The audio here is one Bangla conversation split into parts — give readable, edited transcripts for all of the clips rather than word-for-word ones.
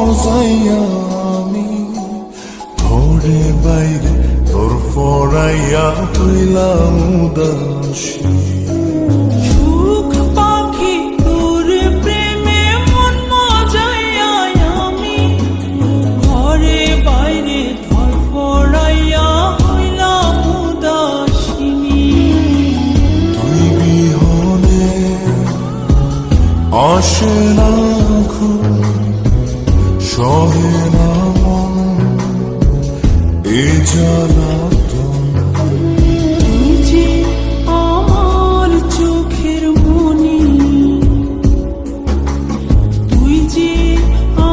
মজাইয়া আমি ঘরে বাইরে তোর ফরাইয়া হইলাম উদাসী। সুখ পাখি তোর প্রেমে মন মজাইয়া আমি ঘরে বাইরে ধর ফরাইয়া হইলাম উদাসিনী। তুই বিহনে আসে না ঘুম, সহে না মন এ জ্বালাতন। তুই যে আমার চোখের মনি, তুই যে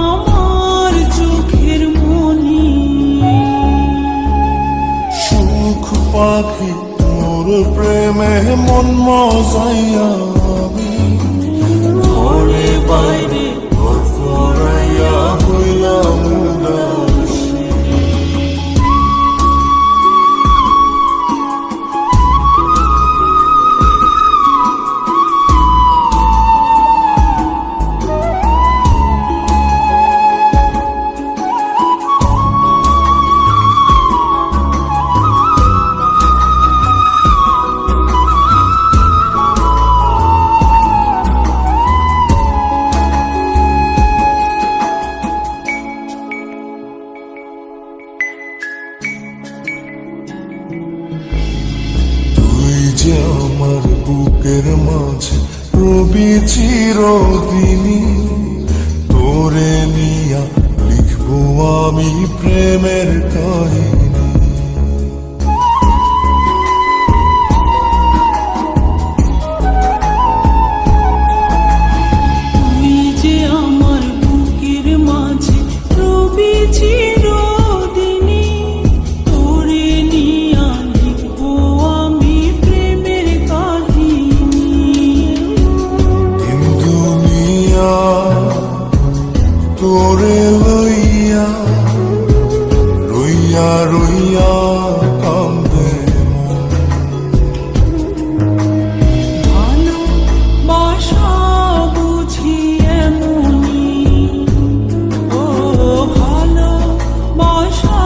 আমার চোখের মনি। সুখ পাখি তোর প্রেমে মন মজাইয়া আমি ঘরে বাইরে তোর ফরাইয়া হইলাম উদাসী। তুই যে আমার বুকের মাঝে রবি চিরদিনই, তোরে নিয়া লিখবো আমি প্রেমের কাহিনী। তুই যে আমার বুকের মাঝে রবি চিরদিনই, তোরে নিয়া লিখবো আমি প্রেমের কাহিনী। দিন দুনিয়া তোরে লইয়া রইয়া রইয়া কান্দে মন। ভালোবাসা বুঝি এমনি, ও ভালোবাসা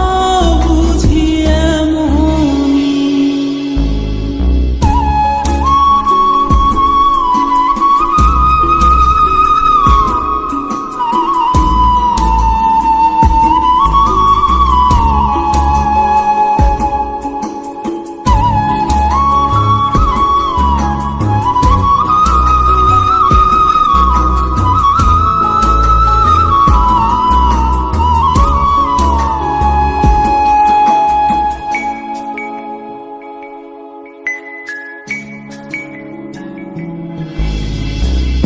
বুঝি এমনি।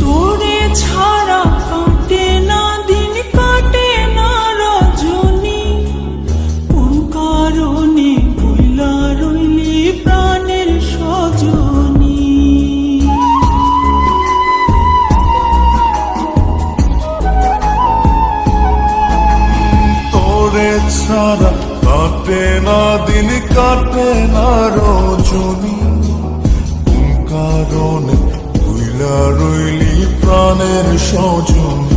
তোরে ছাড়া কাটে না দিন, কাটে না রজনী। কোন কারণে ভুলা রইলি প্রাণের সজনী। তোরে ছাড়া কাটে না দিন, কাটে না রজনী। কোন কারণে ভুইলা রইলি প্রাণের সজনী।